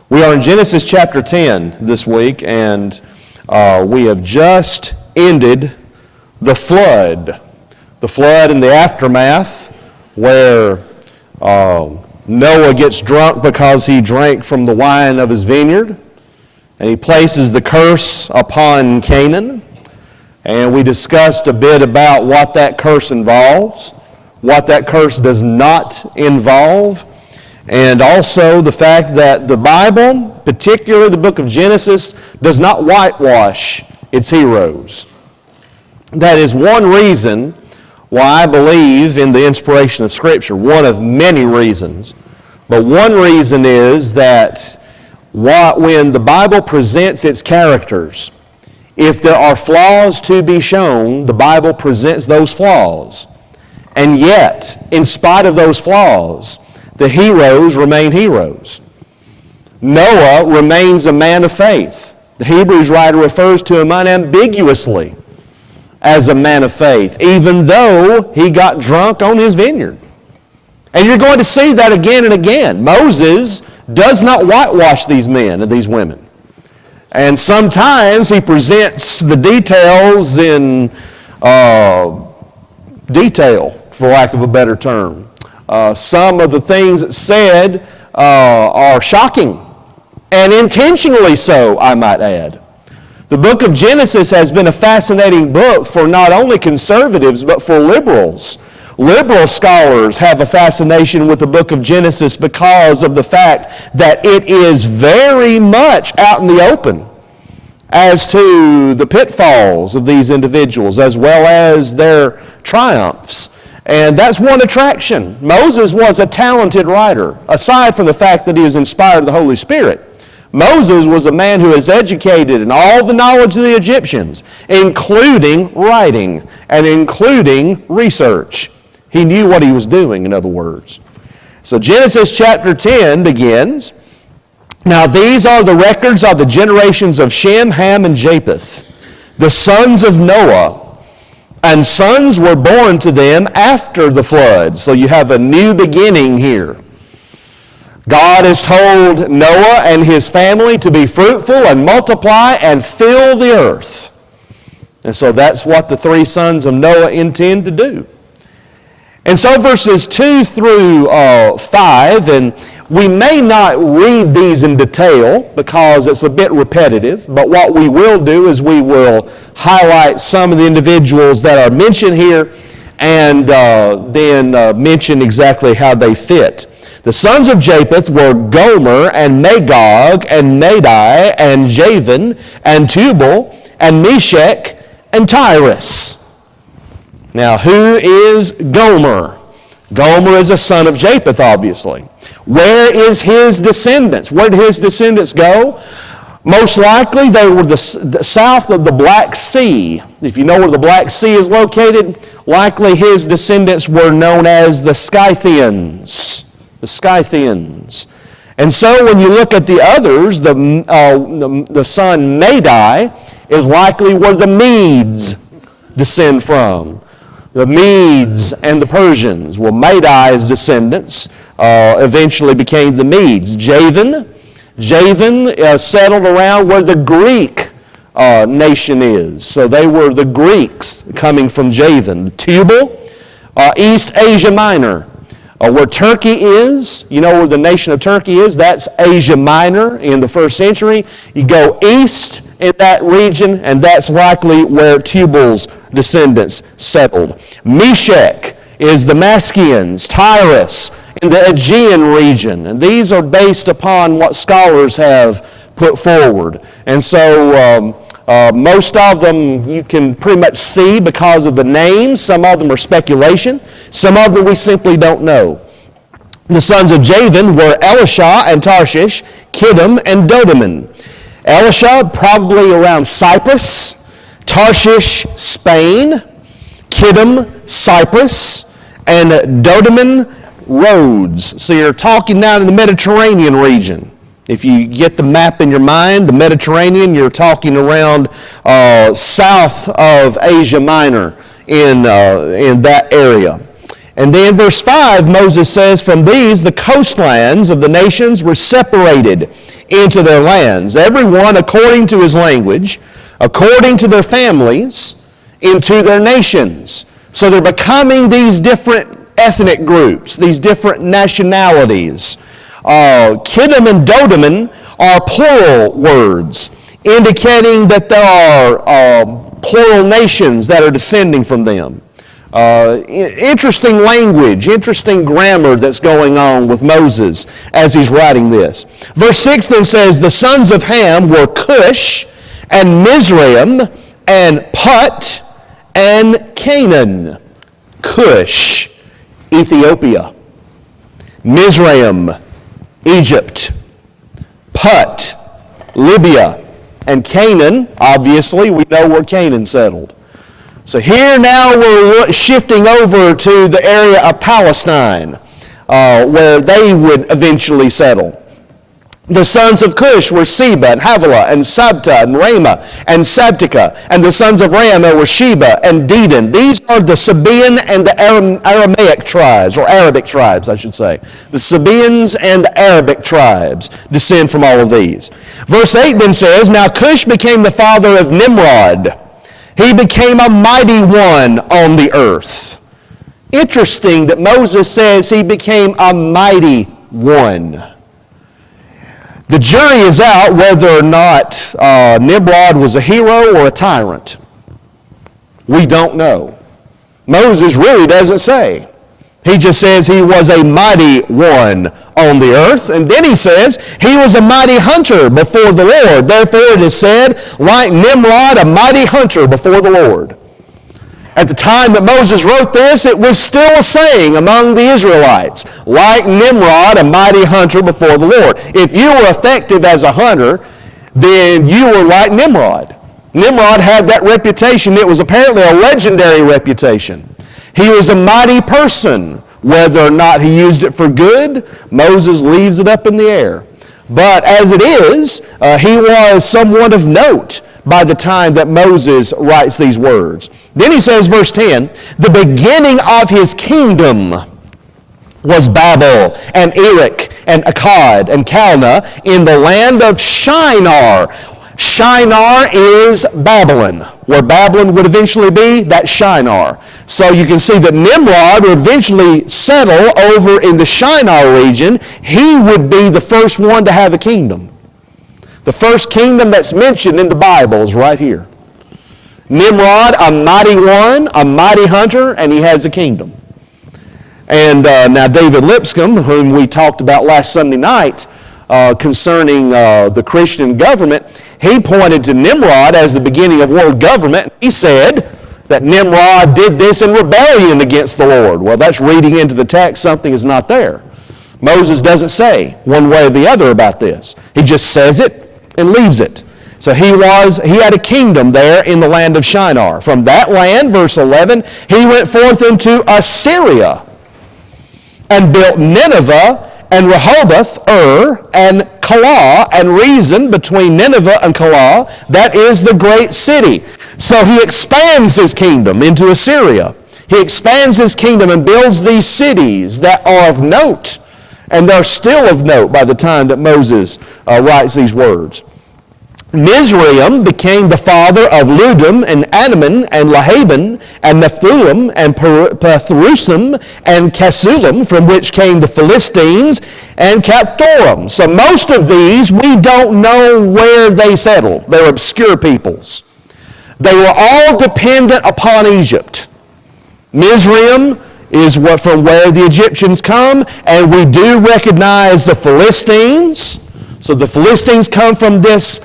We are in Genesis chapter 10 this week, and we have just ended the flood. The flood and the aftermath, where Noah gets drunk because he drank from the wine of his vineyard, and he places the curse upon Canaan. And we discussed a bit about what that curse involves, what that curse does not involve, and also the fact that the Bible, particularly the book of Genesis, does not whitewash its heroes. That is one reason why I believe in the inspiration of Scripture, one of many reasons. But one reason is that when the Bible presents its characters, if there are flaws to be shown, the Bible presents those flaws. And yet, in spite of those flaws, the heroes remain heroes. Noah remains a man of faith. The Hebrews writer refers to him unambiguously as a man of faith, even though he got drunk on his vineyard. And you're going to see that again and again. Moses does not whitewash these men and these women. And sometimes he presents the details in detail, for lack of a better term. Some of the things that said are shocking, and intentionally so, I might add. The book of Genesis has been a fascinating book for not only conservatives, but for liberals. Liberal scholars have a fascination with the book of Genesis because of the fact that it is very much out in the open as to the pitfalls of these individuals as well as their triumphs. And that's one attraction. Moses was a talented writer, aside from the fact that he was inspired of the Holy Spirit. Moses was a man who was educated in all the knowledge of the Egyptians, including writing and including research. He knew what he was doing, in other words. So Genesis chapter 10 begins. Now these are the records of the generations of Shem, Ham, and Japheth, the sons of Noah. And sons were born to them after the flood. So you have a new beginning here. God has told Noah and his family to be fruitful and multiply and fill the earth. And so that's what the three sons of Noah intend to do. And so verses 2 through 5, and we may not read these in detail because it's a bit repetitive, but what we will do is we will highlight some of the individuals that are mentioned here and then mention exactly how they fit. The sons of Japheth were Gomer and Magog and Madai and Javan and Tubal and Meshech and Tyrus. Now, who is Gomer? Gomer is a son of Japheth, obviously. Where is his descendants? Where did his descendants go? Most likely they were the south of the Black Sea. If you know where the Black Sea is located, likely his descendants were known as the Scythians. The Scythians. And so when you look at the others, the son Madai is likely where the Medes descend from. The Medes and the Persians. Well, Madai's descendants eventually became the Medes. Javan settled around where the Greek nation is. So they were the Greeks coming from Javan. Tubal, East Asia Minor. Where Turkey is, you know where the nation of Turkey is? That's Asia Minor in the first century. You go east in that region, and that's likely where Tubal's descendants settled. Meshech is the Maskians, Tyrus in the Aegean region. And these are based upon what scholars have put forward. And so most of them you can pretty much see because of the names. Some of them are speculation. Some of them we simply don't know. The sons of Javan were Elishah and Tarshish, Kittim and Dodman. Elishah probably around Cyprus, Tarshish, Spain, Kittim, Cyprus, and Dodman, Rhodes. So you're talking down in the Mediterranean region. If you get the map in your mind, the Mediterranean, you're talking around south of Asia Minor in that area. And then verse 5, Moses says, from these the coastlands of the nations were separated into their lands, every one according to his language, according to their families, into their nations. So they're becoming these different ethnic groups, these different nationalities. Kiddim and Dodom are plural words, indicating that there are plural nations that are descending from them. Interesting language, interesting grammar that's going on with Moses as he's writing this. Verse 6 then says, the sons of Ham were Cush and Mizraim and Put and Canaan. Cush, Ethiopia. Mizraim, Egypt. Put, Libya. And Canaan, obviously, we know where Canaan settled. So here now we're shifting over to the area of Palestine, where they would eventually settle. The sons of Cush were Seba and Havilah and Sabta and Ramah and Sabtica. And the sons of Ramah were Sheba and Dedan. These are the Sabaean and the Aramaic tribes, or Arabic tribes, I should say. The Sabaeans and the Arabic tribes descend from all of these. Verse 8 then says, now Cush became the father of Nimrod. He became a mighty one on the earth. Interesting that Moses says he became a mighty one. The jury is out whether or not Nimrod was a hero or a tyrant. We don't know. Moses really doesn't say. He just says he was a mighty one on the earth. And then he says he was a mighty hunter before the Lord. Therefore it is said, like Nimrod, a mighty hunter before the Lord. At the time that Moses wrote this, it was still a saying among the Israelites, like Nimrod, a mighty hunter before the Lord. If you were effective as a hunter, then you were like Nimrod. Nimrod had that reputation. It was apparently a legendary reputation. He was a mighty person. Whether or not he used it for good, Moses leaves it up in the air. But as it is, he was somewhat of note by the time that Moses writes these words. Then he says, verse 10, the beginning of his kingdom was Babel and Erech and Akkad and Calneh in the land of Shinar. Shinar is Babylon. Where Babylon would eventually be, that's Shinar. So you can see that Nimrod would eventually settle over in the Shinar region. He would be the first one to have a kingdom. The first kingdom that's mentioned in the Bible is right here. Nimrod, a mighty one, a mighty hunter, and he has a kingdom. And now David Lipscomb, whom we talked about last Sunday night concerning the Christian government, he pointed to Nimrod as the beginning of world government. He said that Nimrod did this in rebellion against the Lord. Well, that's reading into the text something is not there. Moses doesn't say one way or the other about this. He just says it and leaves it. So he had a kingdom there in the land of Shinar. From that land, verse 11, he went forth into Assyria and built Nineveh and Rehoboth, and Calah, and Rezin between Nineveh and Calah. That is the great city. So he expands his kingdom into Assyria. He expands his kingdom and builds these cities that are of note. And they're still of note by the time that Moses writes these words. Mizraim became the father of Ludum and Anamon and Lahaban and Nephthulim and Pathrusim and Casulam, from which came the Philistines and Caphtorim. So most of these, we don't know where they settled. They're obscure peoples. They were all dependent upon Egypt. Mizraim is from where the Egyptians come, and we do recognize the Philistines. So the Philistines come from this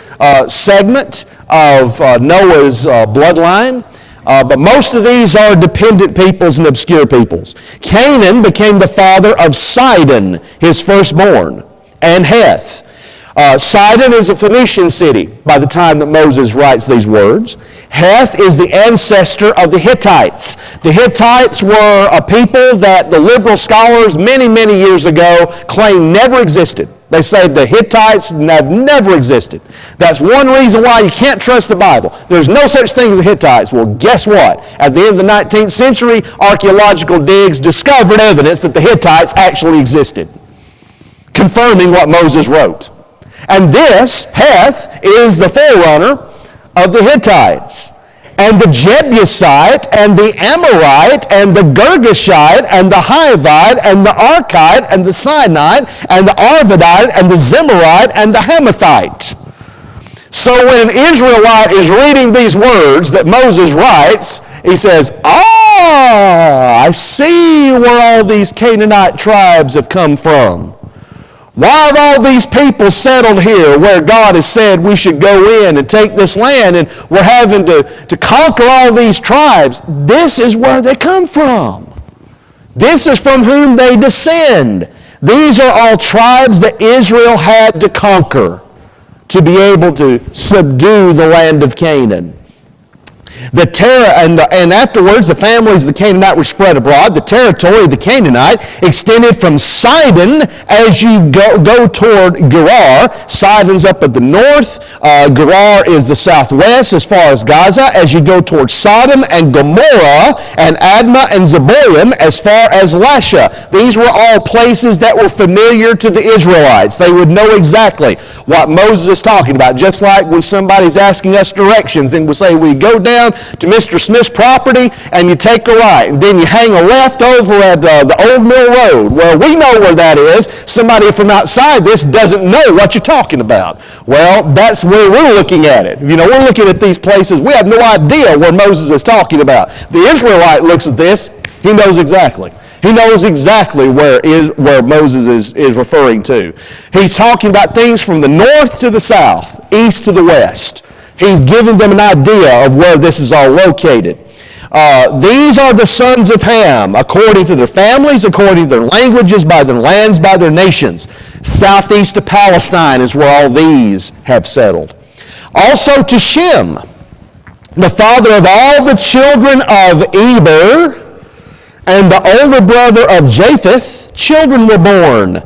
segment of Noah's bloodline. But most of these are dependent peoples and obscure peoples. Canaan became the father of Sidon, his firstborn, and Heth. Sidon is a Phoenician city by the time that Moses writes these words. Heth is the ancestor of the Hittites. The Hittites were a people that the liberal scholars many, many years ago claimed never existed. They say the Hittites have never existed. That's one reason why you can't trust the Bible. There's no such thing as the Hittites. Well, guess what? At the end of the 19th century, archaeological digs discovered evidence that the Hittites actually existed, confirming what Moses wrote. And this, Heth, is the forerunner of the Hittites. And the Jebusite, and the Amorite, and the Girgashite, and the Hivite, and the Archite, and the Sinite, and the Arvadite, and the Zemarite, and the Hamathite. So when an Israelite is reading these words that Moses writes, he says, I see where all these Canaanite tribes have come from. Why have all these people settled here where God has said we should go in and take this land, and we're having to conquer all these tribes? This is where they come from. This is from whom they descend. These are all tribes that Israel had to conquer to be able to subdue the land of Canaan. And afterwards, the families of the Canaanite were spread abroad. The territory of the Canaanite extended from Sidon as you go toward Gerar. Sidon's up at the north. Gerar is the southwest as far as Gaza. As you go toward Sodom and Gomorrah and Admah and Zeboim as far as Lasha. These were all places that were familiar to the Israelites. They would know exactly what Moses is talking about. Just like when somebody's asking us directions and we'll say, we go down to Mr. Smith's property and you take a right, and then you hang a left over at the Old Mill Road. Well, we know where that is. Somebody from outside this doesn't know what you're talking about. Well, that's where we're looking at it. You know, we're looking at these places. We have no idea where Moses is talking about. The Israelite looks at this. He knows exactly. He knows exactly where Moses is referring to. He's talking about things from the north to the south, east to the west. He's giving them an idea of where this is all located. These are the sons of Ham, according to their families, according to their languages, by their lands, by their nations. Southeast of Palestine is where all these have settled. Also to Shem, the father of all the children of Eber, and the older brother of Japheth, children were born.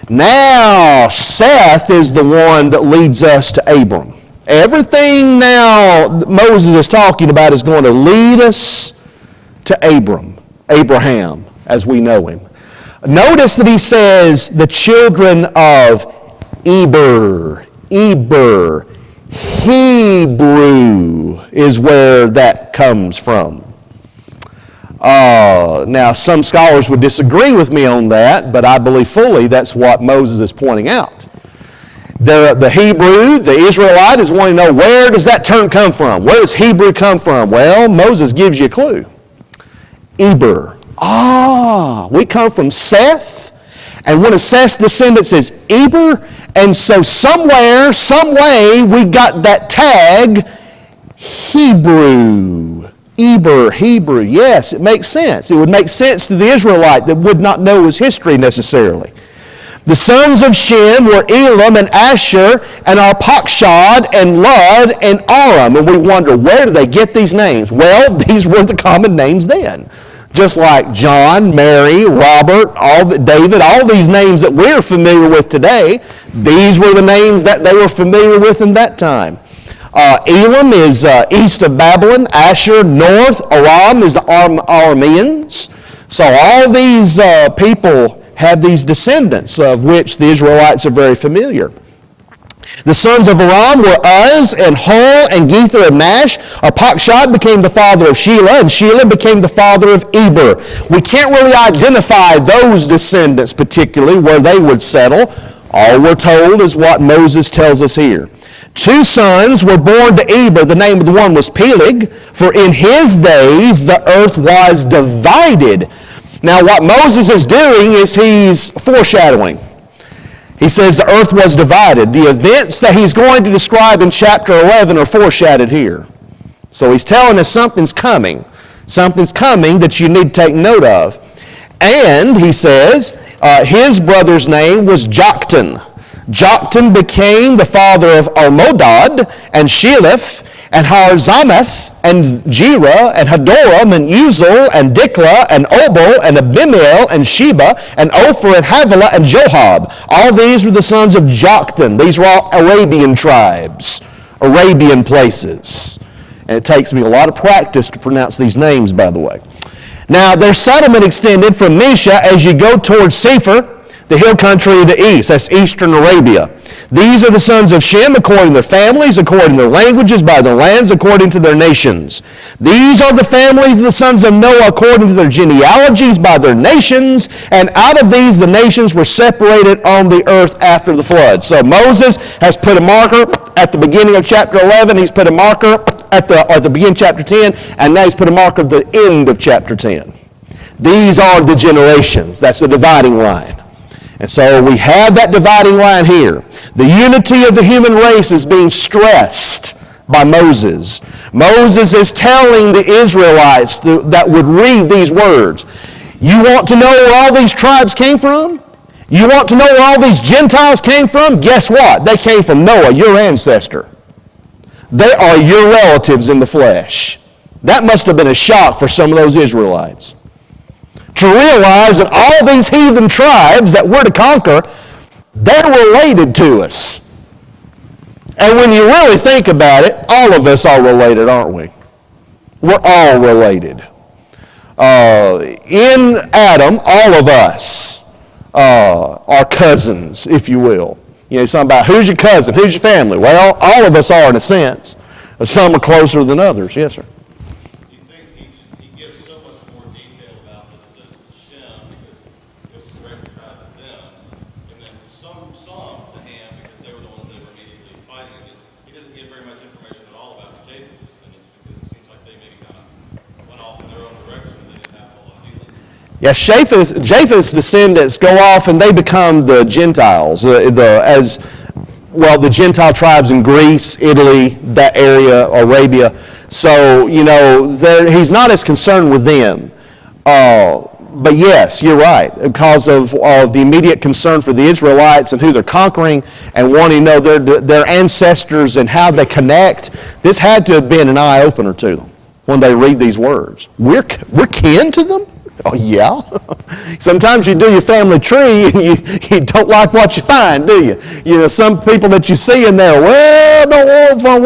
Now Seth is the one that leads us to Abram. Everything now Moses is talking about is going to lead us to Abraham, as we know him. Notice that he says the children of Eber. Hebrew is where that comes from. Now, some scholars would disagree with me on that, but I believe fully that's what Moses is pointing out. The Hebrew, the Israelite, is wanting to know, where does that term come from? Where does Hebrew come from? Well, Moses gives you a clue. Eber. We come from Seth, and one of Seth's descendants is Eber, and so somewhere, some way, we got that tag, Hebrew. Eber, Hebrew. Yes, it makes sense. It would make sense to the Israelite that would not know his history necessarily. The sons of Shem were Elam and Asher and Arpachshad and Lud and Aram. And we wonder, where do they get these names? Well, these were the common names then. Just like John, Mary, Robert, David, all these names that we're familiar with today, these were the names that they were familiar with in that time. Elam is east of Babylon. Asher, north. Aram is the Arameans. So all these people have these descendants of which the Israelites are very familiar. The sons of Aram were Uz and Hul and Gether and Mash. Arpachshad became the father of Shelah, and Shelah became the father of Eber. We can't really identify those descendants particularly where they would settle. All we're told is what Moses tells us here. 2 sons were born to Eber. The name of the one was Peleg, for in his days the earth was divided. Now what Moses is doing is he's foreshadowing. He says the earth was divided. The events that he's going to describe in chapter 11 are foreshadowed here. So he's telling us something's coming. Something's coming that you need to take note of. And he says his brother's name was Joktan. Joktan became the father of Almodad and Sheleph and Harzamath and Jerah, and Hadoram, and Uzal, and Diklah, and Obal, and Abimael, and Sheba, and Ophir, and Havilah, and Joab. All these were the sons of Joktan. These were all Arabian tribes, Arabian places. And it takes me a lot of practice to pronounce these names, by the way. Now, their settlement extended from Mesha as you go towards Sephir, the hill country of the east. That's eastern Arabia. These are the sons of Shem according to their families, according to their languages, by their lands, according to their nations. These are the families of the sons of Noah according to their genealogies, by their nations. And out of these the nations were separated on the earth after the flood. So Moses has put a marker at the beginning of chapter 11. He's put a marker at the beginning of chapter 10. And now he's put a marker at the end of chapter 10. These are the generations. That's the dividing line. And so we have that dividing line here. The unity of the human race is being stressed by Moses. Moses is telling the Israelites that would read these words, you want to know where all these tribes came from? You want to know where all these Gentiles came from? Guess what? They came from Noah, your ancestor. They are your relatives in the flesh. That must have been a shock for some of those Israelites. To realize that all these heathen tribes that we're to conquer, they're related to us. And when you really think about it, all of us are related, aren't we? We're all related. In Adam, all of us are cousins, if you will. You know, something about who's your cousin, who's your family? Well, all of us are in a sense. Some are closer than others. Yes, sir. Yeah, Japheth's descendants go off and they become the Gentiles, the Gentile tribes in Greece, Italy, that area, Arabia. So, you know, he's not as concerned with them. But yes, you're right, because of the immediate concern for the Israelites and who they're conquering and wanting to know their ancestors and how they connect. This had to have been an eye-opener to them when they read these words. We're kin to them? Oh, yeah. Sometimes you do your family tree and you don't like what you find, do you? You know, some people that you see in there, well, I don't know if I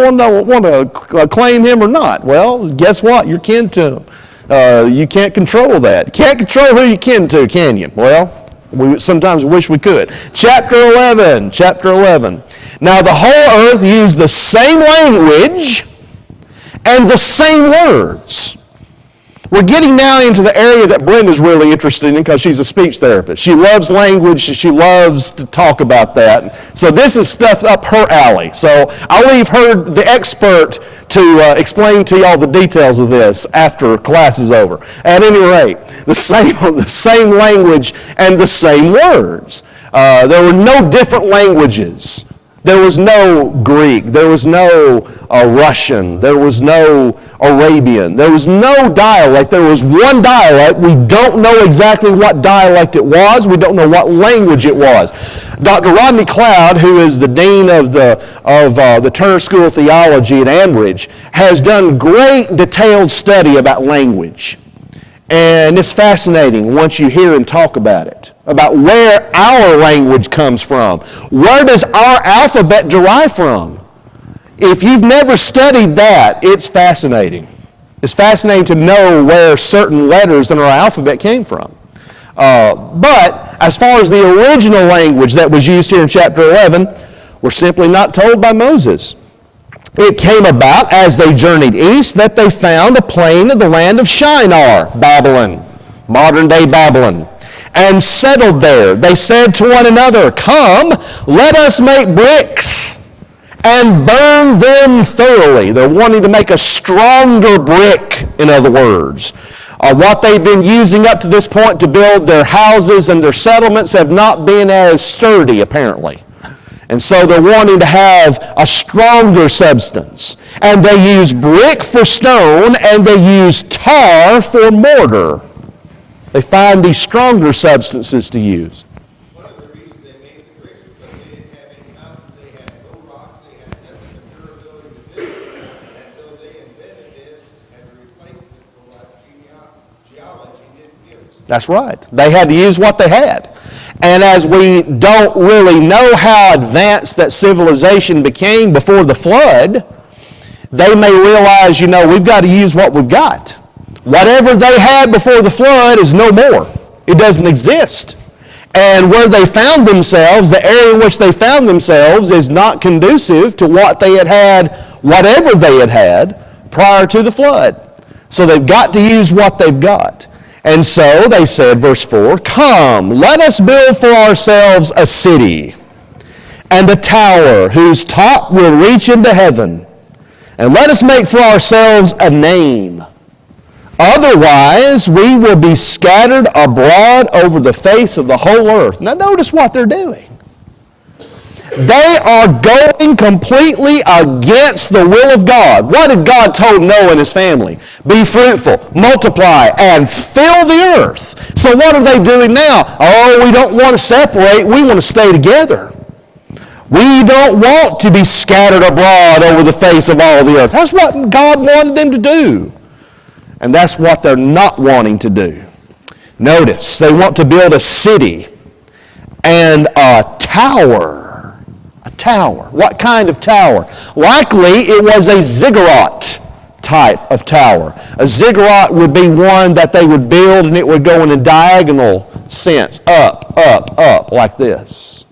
want to claim him or not. Well, guess what? You're kin to him. You can't control that. You can't control who you're kin to, can you? Well, we sometimes wish we could. Chapter 11. Now, the whole earth used the same language and the same words. We're getting now into the area that Brenda's really interested in because she's a speech therapist. She loves language. She loves to talk about that. So this is stuff up her alley. So I'll leave her, the expert, to explain to you all the details of this after class is over. At any rate, the same language and the same words. There were no different languages. There was no Greek. There was no Russian. There was no Arabian. There was no dialect. There was one dialect. We don't know exactly what dialect it was. We don't know what language it was. Dr. Rodney Cloud, who is the dean of the Turner School of Theology at Ambridge, has done great detailed study about language. And it's fascinating once you hear him talk about it, about where our language comes from. Where does our alphabet derive from? If you've never studied that, it's fascinating. It's fascinating to know where certain letters in our alphabet came from. But as far as the original language that was used here in chapter 11, we're simply not told by Moses. It came about as they journeyed east that they found a plain of the land of Shinar, Babylon, modern-day Babylon, and settled there. They said to one another, "Come, let us make bricks and burn them thoroughly." They're wanting to make a stronger brick, in other words. What they've been using up to this point to build their houses and their settlements have not been as sturdy, apparently. And so they're wanting to have a stronger substance. And they use brick for stone, and they use tar for mortar. They find these stronger substances to use. One of the reasons they made the bricks was because they didn't have any mountains, they had no rocks, they had nothing of durability to build. Until they invented this, That's right. They had to use what they had. And as we don't really know how advanced that civilization became before the flood, they may realize, we've got to use what we've got. Whatever they had before the flood is no more. It doesn't exist. And where they found themselves, the area in which they found themselves is not conducive to what they had, whatever they had prior to the flood. So they've got to use what they've got. And so they said, verse 4, "Come, let us build for ourselves a city and a tower whose top will reach into heaven, and let us make for ourselves a name. Otherwise, we will be scattered abroad over the face of the whole earth." Now notice what they're doing. They are going completely against the will of God. What had God told Noah and his family? Be fruitful, multiply, and fill the earth. So what are they doing now? Oh, we don't want to separate. We want to stay together. We don't want to be scattered abroad over the face of all the earth. That's what God wanted them to do. And that's what they're not wanting to do. Notice, they want to build a city and a tower. A tower. What kind of tower? Likely it was a ziggurat type of tower. A ziggurat would be one that they would build and it would go in a diagonal sense, up, up, up, like this.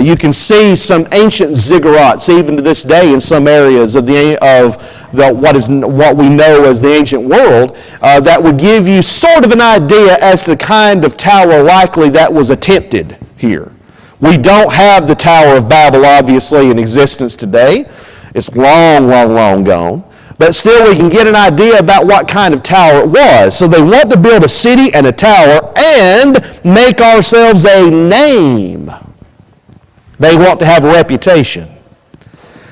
You can see some ancient ziggurats even to this day in some areas of what we know as the ancient world that would give you sort of an idea as to the kind of tower likely that was attempted here. We don't have the Tower of Babel, obviously, in existence today. It's long, long, long gone. But still, we can get an idea about what kind of tower it was. So they want to build a city and a tower and make ourselves a name. They want to have a reputation.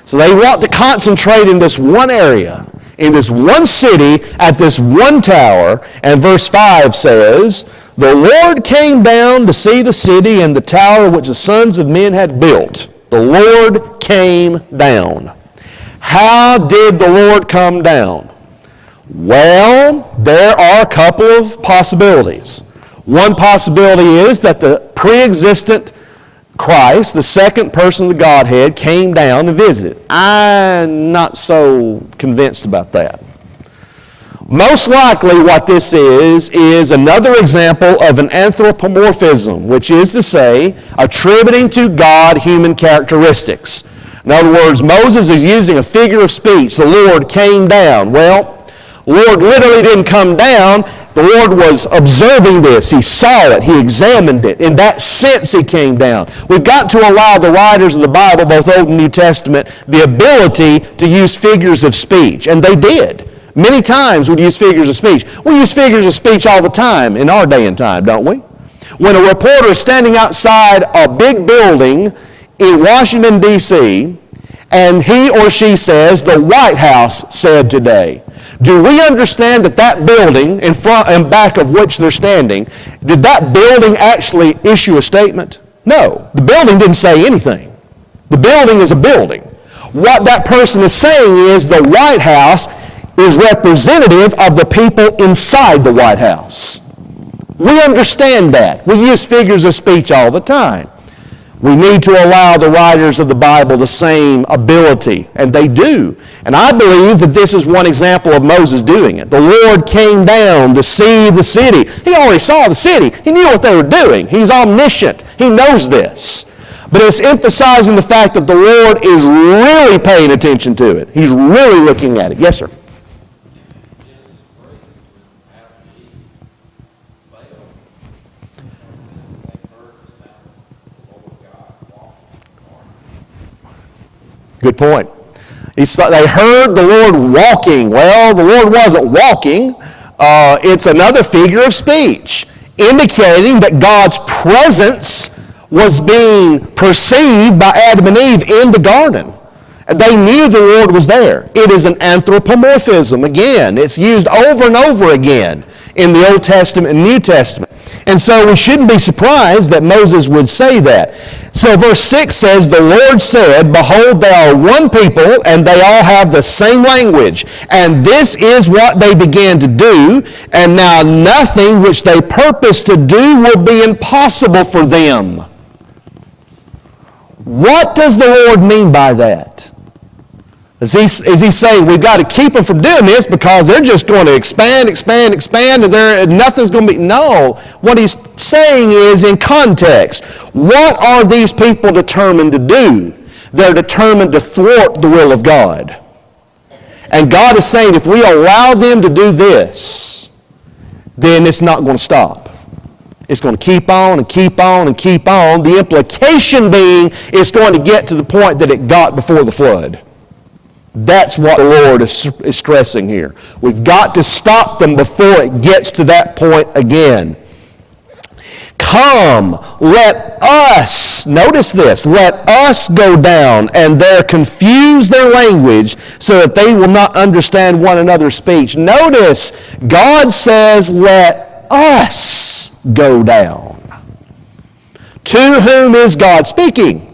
So they want to concentrate in this one area, in this one city, at this one tower. And verse 5 says, "The Lord came down to see the city and the tower which the sons of men had built." The Lord came down. How did the Lord come down? Well, there are a couple of possibilities. One possibility is that the pre-existent Christ, the second person of the Godhead, came down and visited. I'm not so convinced about that. Most likely what this is another example of an anthropomorphism, which is to say, attributing to God human characteristics. In other words, Moses is using a figure of speech. The Lord came down. Well, the Lord literally didn't come down. The Lord was observing this. He saw it. He examined it. In that sense, He came down. We've got to allow the writers of the Bible, both Old and New Testament, the ability to use figures of speech. And they did. Many times we use figures of speech. We use figures of speech all the time in our day and time, don't we? When a reporter is standing outside a big building in Washington, D.C., and he or she says, "The White House said today," do we understand that that building in front and back of which they're standing, did that building actually issue a statement? No. The building didn't say anything. The building is a building. What that person is saying is the White House is representative of the people inside the White House. We understand that. We use figures of speech all the time. We need to allow the writers of the Bible the same ability, and they do. And I believe that this is one example of Moses doing it. The Lord came down to see the city. He already saw the city. He knew what they were doing. He's omniscient. He knows this. But it's emphasizing the fact that the Lord is really paying attention to it. He's really looking at it. Yes, sir? Good point. They heard the Lord walking. Well, the Lord wasn't walking. It's another figure of speech, indicating that God's presence was being perceived by Adam and Eve in the garden. They knew the Lord was there. It is an anthropomorphism. Again, it's used over and over again in the Old Testament and New Testament. And so we shouldn't be surprised that Moses would say that. So verse 6 says, the Lord said, behold, they are one people, and they all have the same language. And this is what they began to do, and now nothing which they purpose to do will be impossible for them. What does the Lord mean by that? Is he saying we've got to keep them from doing this because they're just going to expand, and nothing's going to be... No. What he's saying is, in context, what are these people determined to do? They're determined to thwart the will of God. And God is saying if we allow them to do this, then it's not going to stop. It's going to keep on and keep on and keep on. The implication being it's going to get to the point that it got before the flood. That's what the Lord is stressing here. We've got to stop them before it gets to that point again. Come, let us, notice this, let us go down and there confuse their language so that they will not understand one another's speech. Notice, God says, let us go down. To whom is God speaking?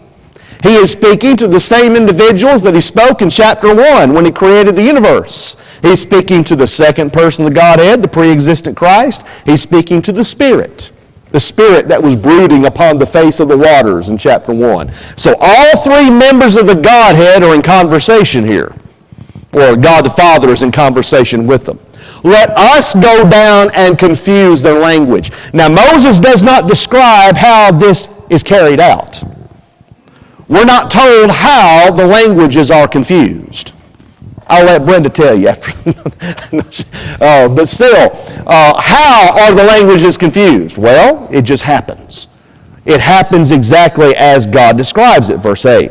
He is speaking to the same individuals that he spoke in chapter 1 when he created the universe. He's speaking to the second person of the Godhead, the pre-existent Christ. He's speaking to the Spirit that was brooding upon the face of the waters in chapter 1. So all three members of the Godhead are in conversation here, or God the Father is in conversation with them. Let us go down and confuse their language. Now Moses does not describe how this is carried out. We're not told how the languages are confused. I'll let Brenda tell you after. But still, how are the languages confused? Well, it just happens. It happens exactly as God describes it, verse 8.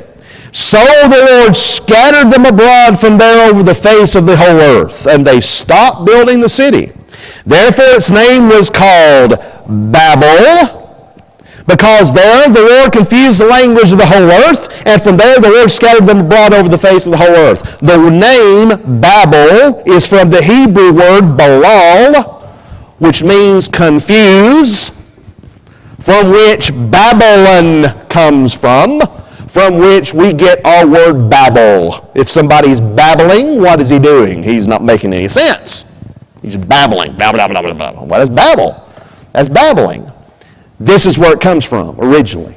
So the Lord scattered them abroad from there over the face of the whole earth, and they stopped building the city. Therefore its name was called Babel, because there the Lord confused the language of the whole earth, and from there the Lord scattered them abroad over the face of the whole earth. The name Babel is from the Hebrew word balal, which means confuse, from which Babylon comes from which we get our word babble. If somebody's babbling, what is he doing? He's not making any sense. He's babbling. Blah, blah, blah, blah, blah. What is babble? That's babbling. This is where it comes from originally.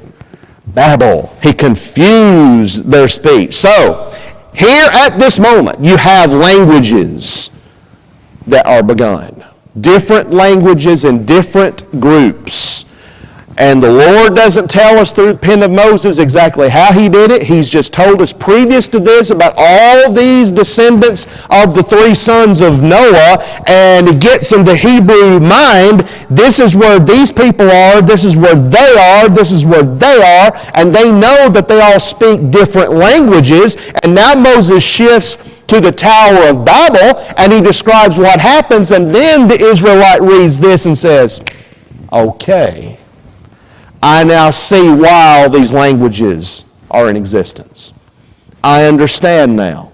Babel. He confused their speech. So, here at this moment, you have languages that are begun. Different languages in different groups. And the Lord doesn't tell us through the pen of Moses exactly how he did it. He's just told us previous to this about all these descendants of the three sons of Noah, and it gets in the Hebrew mind, this is where these people are, this is where they are, this is where they are, and they know that they all speak different languages. And now Moses shifts to the Tower of Babel, and he describes what happens, and then the Israelite reads this and says, okay, I now see why all these languages are in existence. I understand now.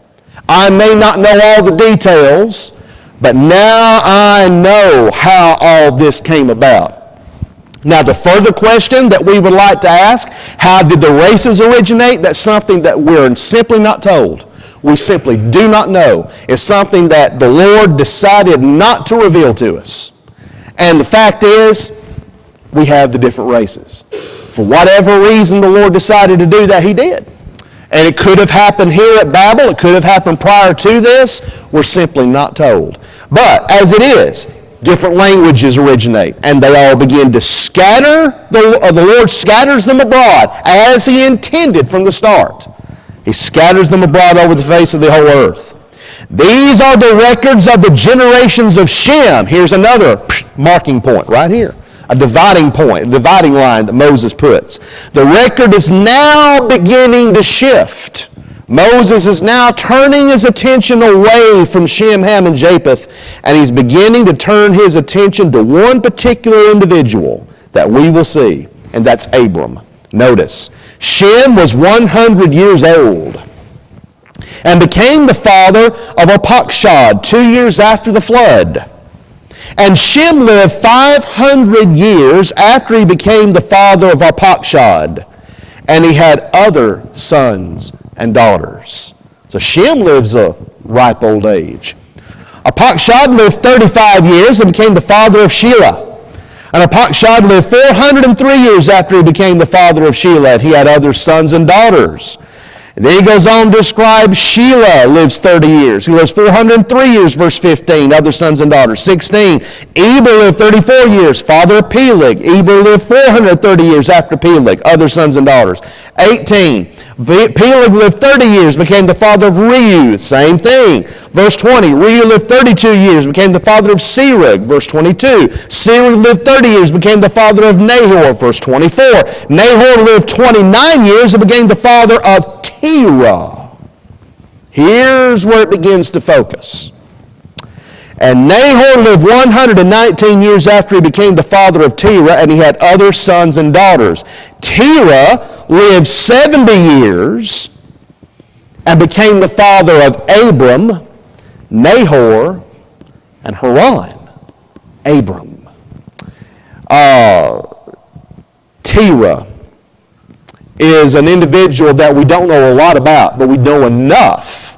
I may not know all the details, but now I know how all this came about. Now, the further question that we would like to ask, how did the races originate? That's something that we're simply not told. We simply do not know. It's something that the Lord decided not to reveal to us. And the fact is, we have the different races. For whatever reason the Lord decided to do that, he did. And it could have happened here at Babel. It could have happened prior to this. We're simply not told. But as it is, different languages originate, and they all begin to scatter. The Lord scatters them abroad as he intended from the start. He scatters them abroad over the face of the whole earth. These are the records of the generations of Shem. Here's another marking point right here. A dividing point, a dividing line that Moses puts. The record is now beginning to shift. Moses is now turning his attention away from Shem, Ham, and Japheth, and he's beginning to turn his attention to one particular individual that we will see, and that's Abram. Notice, Shem was 100 years old and became the father of Arpachshad 2 years after the flood. And Shem lived 500 years after he became the father of Arpachshad. and he had other sons and daughters. So Shem lives a ripe old age. Arpachshad lived 35 years and became the father of Shelah. And Arpachshad lived 403 years after he became the father of Shelah, and he had other sons and daughters. And then he goes on to describe Shelah lives 30 years. He lives 403 years, verse 15, other sons and daughters. 16, Eber lived 34 years, father of Peleg. Eber lived 430 years after Peleg, other sons and daughters. 18, Peleg lived 30 years, became the father of Reu, same thing. Verse 20, Reu lived 32 years, became the father of Serug. Verse 22, Serug lived 30 years, became the father of Nahor. Verse 24, Nahor lived 29 years and became the father of Terah. Here's where it begins to focus. And Nahor lived 119 years after he became the father of Terah, and he had other sons and daughters. Terah lived 70 years and became the father of Abram, Nahor, and Haran. Abram. Terah is an individual that we don't know a lot about, but we know enough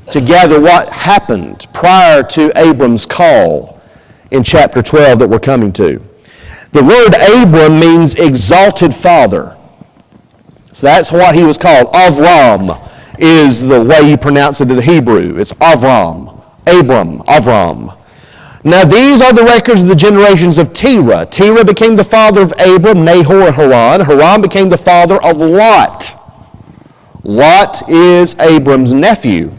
to gather what happened prior to Abram's call in chapter 12 that we're coming to. The word Abram means exalted father. So that's what he was called. Avram is the way you pronounce it in the Hebrew. It's Avram. Abram. Avram. Now these are the records of the generations of Terah. Terah became the father of Abram, Nahor, and Haran. Haran became the father of Lot. Lot is Abram's nephew.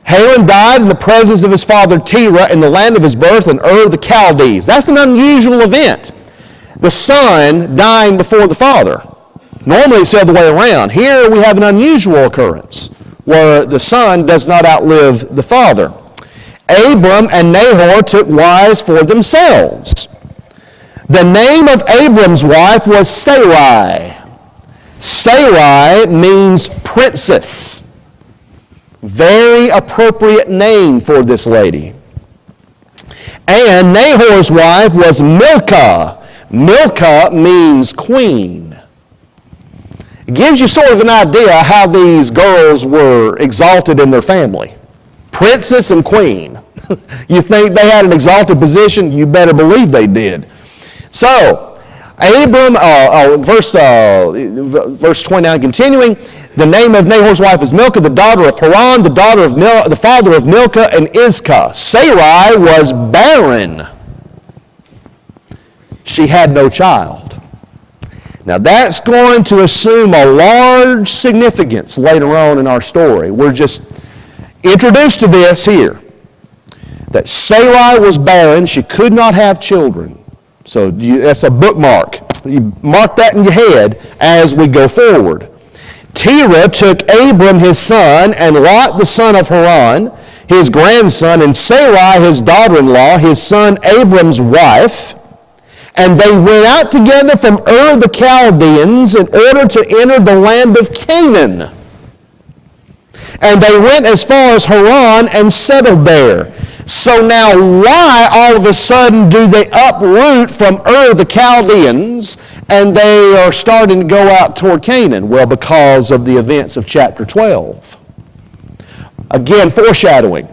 Haran died in the presence of his father Terah in the land of his birth in Ur of the Chaldees. That's an unusual event. The son dying before the father. Normally it's the other way around. Here we have an unusual occurrence where the son does not outlive the father. Abram and Nahor took wives for themselves. The name of Abram's wife was Sarai. Sarai means princess. Very appropriate name for this lady. And Nahor's wife was Milcah. Milcah means queen. It gives you sort of an idea how these girls were exalted in their family. Princess and queen. You think they had an exalted position? You better believe they did. So, Abram, verse 29 continuing, the name of Nahor's wife is Milcah, the daughter of Haran, the father of Milcah and Iscah. Sarai was barren. She had no child. Now that's going to assume a large significance later on in our story. We're just introduced to this here. That Sarai was barren. She could not have children. So that's a bookmark. You mark that in your head as we go forward. Terah took Abram his son and Lot the son of Haran, his grandson, and Sarai his daughter-in-law, his son Abram's wife, and they went out together from Ur of the Chaldeans in order to enter the land of Canaan. And they went as far as Haran and settled there. So now why all of a sudden do they uproot from Ur of the Chaldeans and they are starting to go out toward Canaan? Well, because of the events of chapter 12. Again, foreshadowing.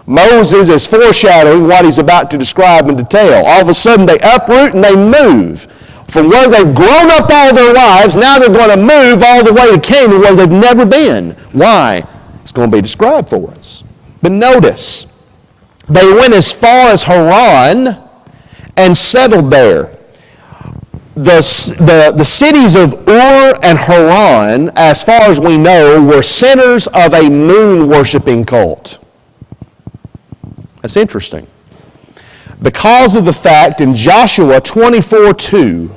Moses is foreshadowing what he's about to describe in detail. All of a sudden they uproot and they move. From where they've grown up all their lives, now they're going to move all the way to Canaan where they've never been. Why? It's going to be described for us. But notice, they went as far as Haran and settled there. The cities of Ur and Haran, as far as we know, were centers of a moon-worshiping cult. That's interesting. Because of the fact in Joshua 24:2,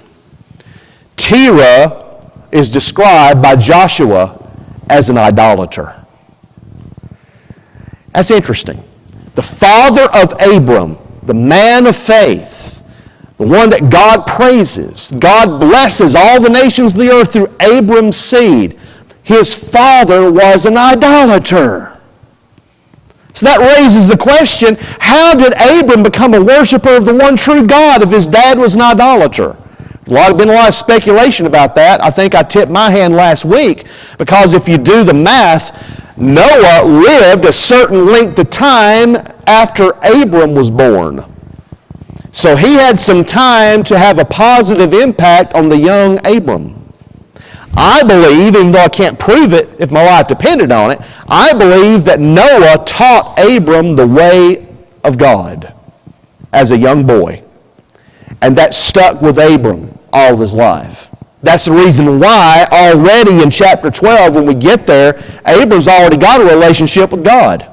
Terah is described by Joshua as an idolater. That's interesting. The father of Abram, the man of faith, the one that God praises, God blesses all the nations of the earth through Abram's seed. His father was an idolater. So that raises the question, how did Abram become a worshiper of the one true God if his dad was an idolater? Been a lot of speculation about that. I think I tipped my hand last week, because if you do the math, Noah lived a certain length of time after Abram was born. So he had some time to have a positive impact on the young Abram. I believe, even though I can't prove it if my life depended on it, I believe that Noah taught Abram the way of God as a young boy. And that stuck with Abram all of his life. That's the reason why already in chapter 12, when we get there, Abram's already got a relationship with God.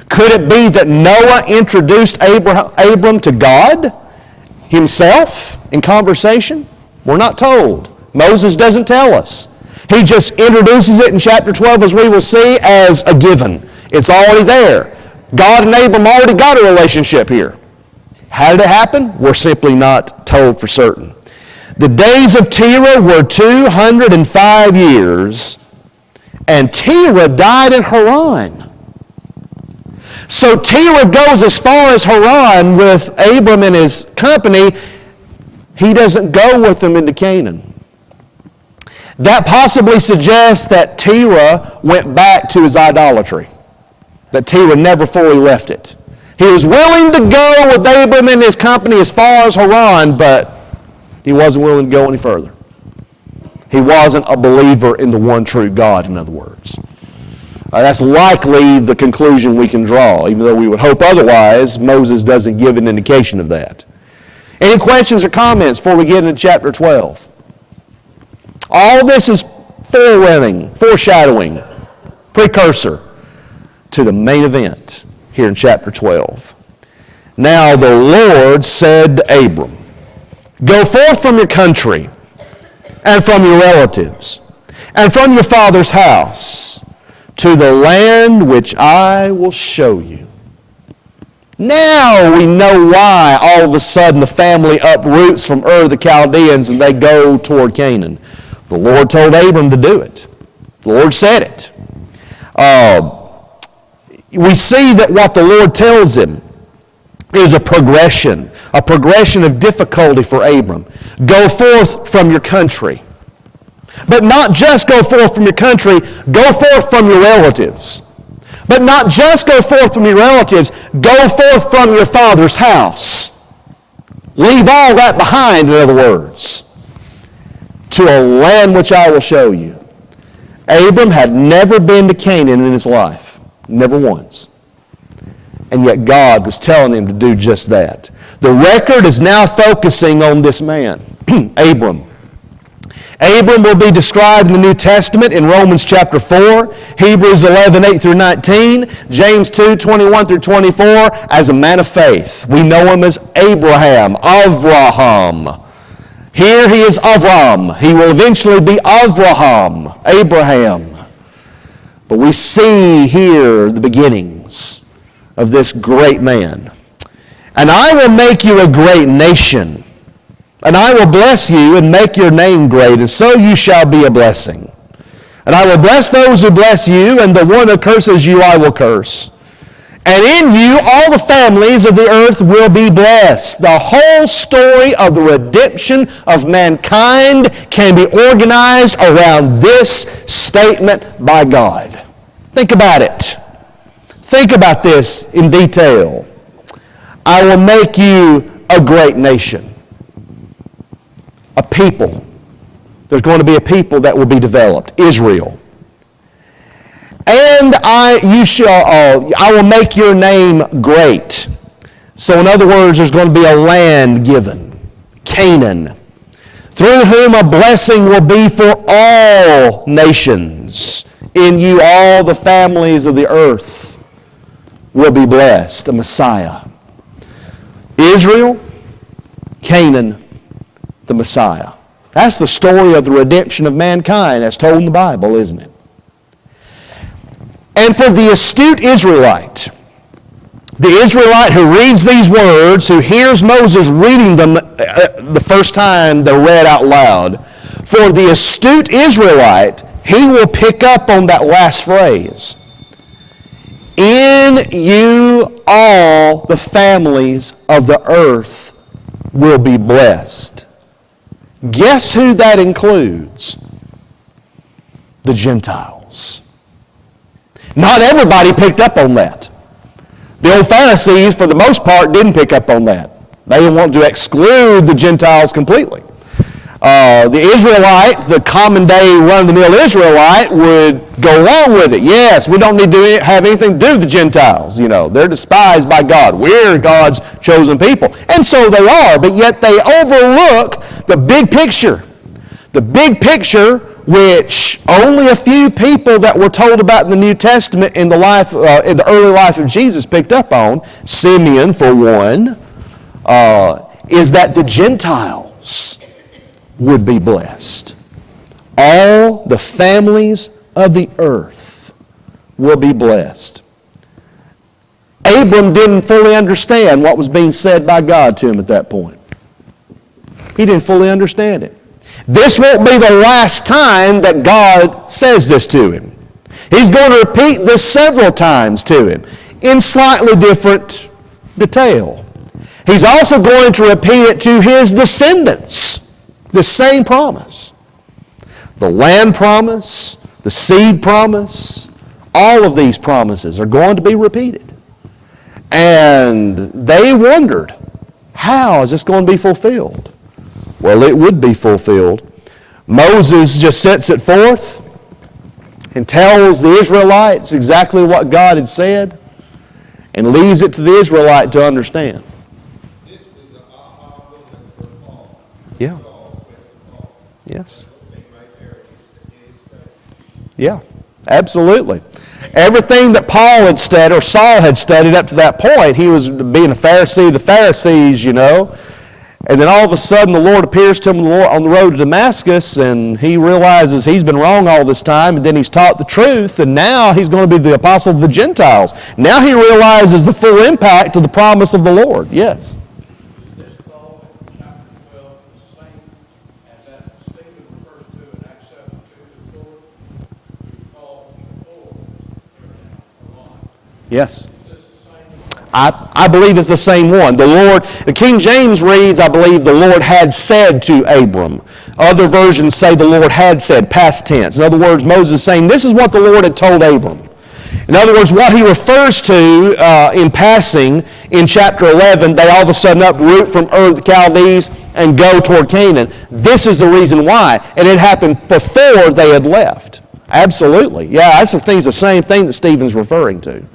Could it be that Noah introduced Abram to God himself in conversation? We're not told. Moses doesn't tell us. He just introduces it in chapter 12, as we will see, as a given. It's already there. God and Abram already got a relationship here. How did it happen? We're simply not told for certain. The days of Terah were 205 years, and Terah died in Haran. So Terah goes as far as Haran with Abram and his company. He doesn't go with them into Canaan. That possibly suggests that Terah went back to his idolatry, that Terah never fully left it. He was willing to go with Abram and his company as far as Haran, but he wasn't willing to go any further. He wasn't a believer in the one true God, in other words. That's likely the conclusion we can draw, even though we would hope otherwise. Moses doesn't give an indication of that. Any questions or comments before we get into chapter 12? All this is foreshadowing, precursor to the main event here in chapter 12. Now the Lord said to Abram, "Go forth from your country and from your relatives and from your father's house to the land which I will show you." Now we know why all of a sudden the family uproots from Ur of the Chaldeans and they go toward Canaan. The Lord told Abram to do it. The Lord said it. We see that what the Lord tells him is a progression of difficulty for Abram. Go forth from your country. But not just go forth from your country, go forth from your relatives. But not just go forth from your relatives, go forth from your father's house. Leave all that behind, in other words, to a land which I will show you. Abram had never been to Canaan in his life, never once. And yet God was telling him to do just that. The record is now focusing on this man, Abram. Abram will be described in the New Testament in Romans chapter 4, Hebrews 11, 8 through 19, James 2, 21 through 24, as a man of faith. We know him as Abraham. Here he is Avram. He will eventually be Avraham, Abraham. But we see here the beginnings of this great man. "And I will make you a great nation, and I will bless you and make your name great, and so you shall be a blessing. And I will bless those who bless you, and the one who curses you I will curse. And in you all the families of the earth will be blessed." The whole story of the redemption of mankind can be organized around this statement by God. Think about it. Think about this in detail. I will make you a great nation. A people. There's going to be a people that will be developed. Israel. And I will make your name great. So in other words, there's going to be a land given. Canaan. Through whom a blessing will be for all nations. In you all the families of the earth will be blessed. A Messiah. Israel, Canaan, the Messiah. That's the story of the redemption of mankind as told in the Bible, isn't it? And for the astute Israelite, the Israelite who reads these words, who hears Moses reading them the first time they're read out loud, for the astute Israelite, he will pick up on that last phrase. In you all the families of the earth will be blessed. Guess who that includes? The Gentiles. Not everybody picked up on that. The old Pharisees, for the most part, didn't pick up on that. They want to exclude the Gentiles completely. The Israelite, the common day run-of-the-mill Israelite, would go along with it. Yes, we don't need to have anything to do with the Gentiles. You know, they're despised by God. We're God's chosen people. And so they are, but yet they overlook the big picture. The big picture which only a few people that were told about in the New Testament in the early life of Jesus picked up on, Simeon for one, is that the Gentiles would be blessed. All the families of the earth will be blessed. Abram didn't fully understand what was being said by God to him at that point. He didn't fully understand it. This won't be the last time that God says this to him. He's going to repeat this several times to him in slightly different detail. He's also going to repeat it to his descendants, the same promise. The land promise, the seed promise, all of these promises are going to be repeated. And they wondered, how is this going to be fulfilled? Well, it would be fulfilled. Moses just sets it forth and tells the Israelites exactly what God had said and leaves it to the Israelite to understand. This was the aha moment for Paul. Yeah. Saul went to Paul. Yes. The thing right there is faith. Yeah, absolutely. Everything that Paul had studied, or Saul had studied up to that point, he was being a Pharisee of the Pharisees, you know. And then all of a sudden the Lord appears to him on the road to Damascus, and he realizes he's been wrong all this time, and then he's taught the truth, and now he's going to be the apostle of the Gentiles. Now he realizes the full impact of the promise of the Lord. Yes. This Paul in chapter 12 is the same as that Stephen refers to in Acts 7:2-4, which Paul before or not. Yes. Is this the same? I believe it's the same one. The King James reads, I believe, the Lord had said to Abram. Other versions say the Lord had said, past tense. In other words, Moses is saying, this is what the Lord had told Abram. In other words, what he refers to in passing in chapter 11, they all of a sudden uproot from Ur of the Chaldees and go toward Canaan. This is the reason why. And it happened before they had left. Absolutely. Yeah, that's the same thing that Stephen's referring to.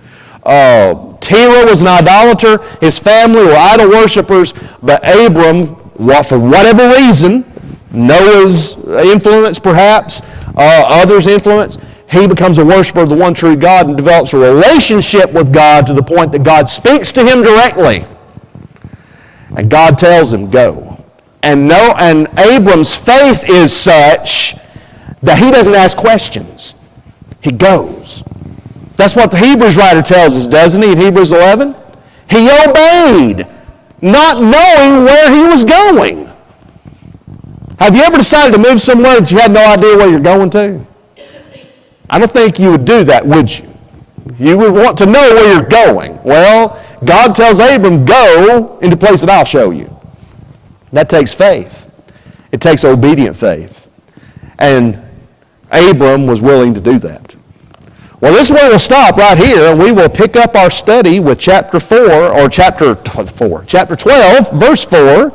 Terah was an idolater. His family were idol worshippers. But Abram, for whatever reason, Noah's influence perhaps, others' influence, he becomes a worshiper of the one true God and develops a relationship with God to the point that God speaks to him directly. And God tells him, go. And Abram's faith is such that he doesn't ask questions. He goes. That's what the Hebrews writer tells us, doesn't he, in Hebrews 11? He obeyed, not knowing where he was going. Have you ever decided to move somewhere that you had no idea where you're going to? I don't think you would do that, would you? You would want to know where you're going. Well, God tells Abram, go into a place that I'll show you. That takes faith. It takes obedient faith. And Abram was willing to do that. Well, this is where we'll stop right here, and we will pick up our study with chapter 12, verse 4.